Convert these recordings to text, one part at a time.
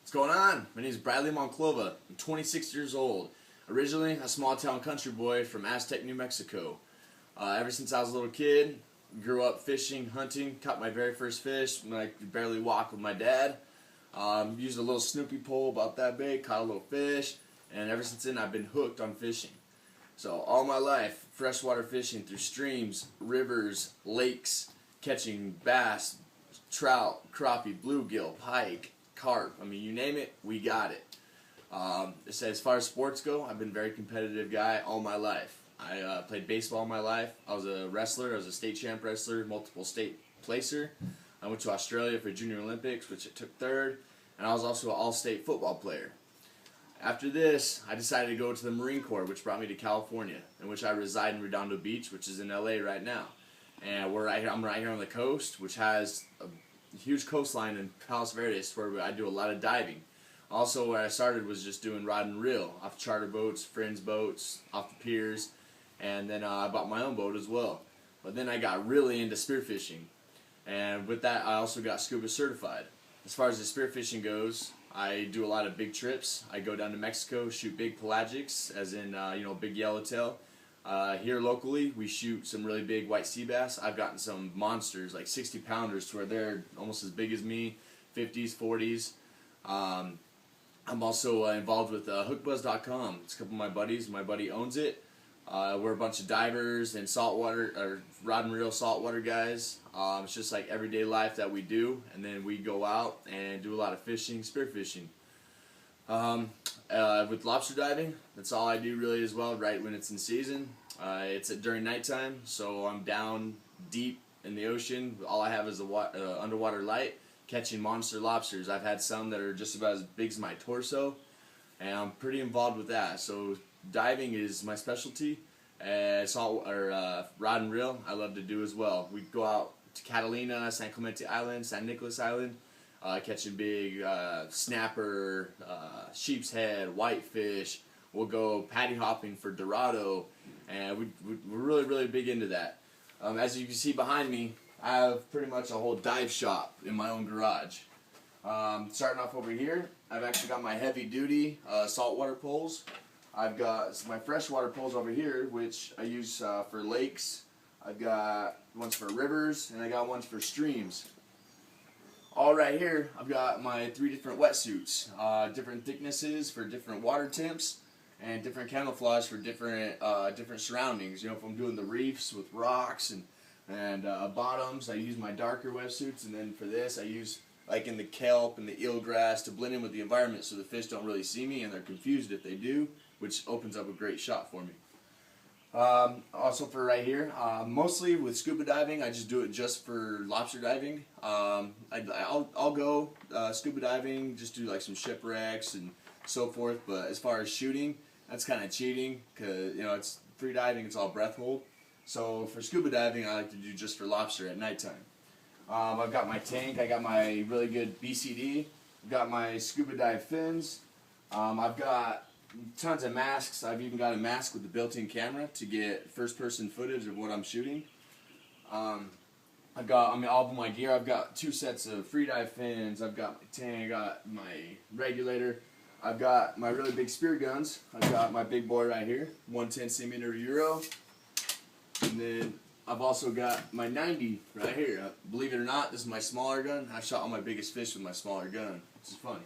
What's going on? My name is Bradley Monclova. I'm 26 years old. Originally a small town country boy from Aztec, New Mexico. Ever since I was a little kid, grew up fishing, hunting, caught my very first fish when I could barely walk with my dad. Used a little Snoopy pole about that big, caught a little fish, and ever since then I've been hooked on fishing. So all my life, freshwater fishing through streams, rivers, lakes, catching bass, trout, crappie, bluegill, pike, carp. I mean, you name it, we got it. As far as sports go, I've been a very competitive guy all my life. I played baseball all my life. I was a wrestler. I was a state champ wrestler, multiple state placer. I went to Australia for Junior Olympics, which I took third, and I was also an all-state football player. After this, I decided to go to the Marine Corps, which brought me to California, in which I reside in Redondo Beach, which is in LA right now. And I'm right here on the coast, which has a huge coastline in Palos Verdes, where I do a lot of diving. Also, where I started was just doing rod and reel off charter boats, friends' boats, off the piers, and then I bought my own boat as well. But then I got really into spearfishing, and with that, I also got scuba certified. As far as the spearfishing goes, I do a lot of big trips. I go down to Mexico, shoot big pelagics, as in big yellowtail. Here locally, we shoot some really big white sea bass. I've gotten some monsters, like 60 pounders, to where they're almost as big as me, 50s, 40s. I'm also involved with hookbuzz.com. It's a couple of my buddies. My buddy owns it. We're a bunch of divers and saltwater, or rod and reel saltwater guys. It's just like everyday life that we do, and then we go out and do a lot of fishing, spearfishing. With lobster diving, that's all I do really as well, right when it's in season. It's during nighttime, so I'm down deep in the ocean. All I have is a underwater light, catching monster lobsters. I've had some that are just about as big as my torso, and I'm pretty involved with that. So diving is my specialty. Rod and reel I love to do as well. We go out to Catalina, San Clemente Island, San Nicolas Island, catching big snapper, sheep's head, whitefish. We'll go paddy hopping for Dorado, and we're really, really big into that. As you can see behind me, I have pretty much a whole dive shop in my own garage. Starting off over here, I've actually got my heavy-duty saltwater poles. I've got my freshwater poles over here, which I use for lakes. I've got ones for rivers, and I got ones for streams. All right here, I've got my 3 different wetsuits, different thicknesses for different water temps, and different camouflage for different surroundings. You know, if I'm doing the reefs with rocks and bottoms, I use my darker wetsuits, and then for this, I use like in the kelp and the eelgrass to blend in with the environment, so the fish don't really see me and they're confused if they do, which opens up a great shot for me. Also for right here, mostly with scuba diving, I just do it just for lobster diving. I'll go scuba diving, just do like some shipwrecks and so forth, but as far as shooting, that's kind of cheating, because it's free diving, it's all breath hold. So for scuba diving, I like to do just for lobster at nighttime. I've got my tank, I got my really good BCD, I've got my scuba dive fins, I've got tons of masks. I've even got a mask with the built-in camera to get first-person footage of what I'm shooting. I've got all of my gear. I've got 2 sets of free dive fins, I've got my tank, I got my regulator, I've got my really big spear guns. I've got my big boy right here, 110cm Euro, and then I've also got my 90 right here. Believe it or not, this is my smaller gun. I shot all my biggest fish with my smaller gun, which is funny.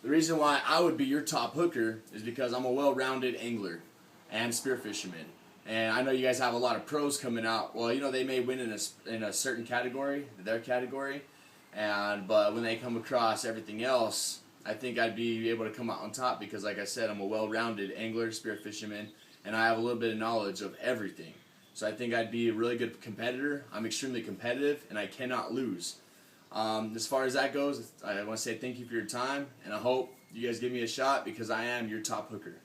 The reason why I would be your top hooker is because I'm a well-rounded angler and spear fisherman. And I know you guys have a lot of pros coming out. Well, they may win in a certain category, their category, but when they come across everything else, I think I'd be able to come out on top because, like I said, I'm a well-rounded angler, spear fisherman, and I have a little bit of knowledge of everything. So I think I'd be a really good competitor. I'm extremely competitive, and I cannot lose. As far as that goes, I want to say thank you for your time, and I hope you guys give me a shot because I am your top hooker.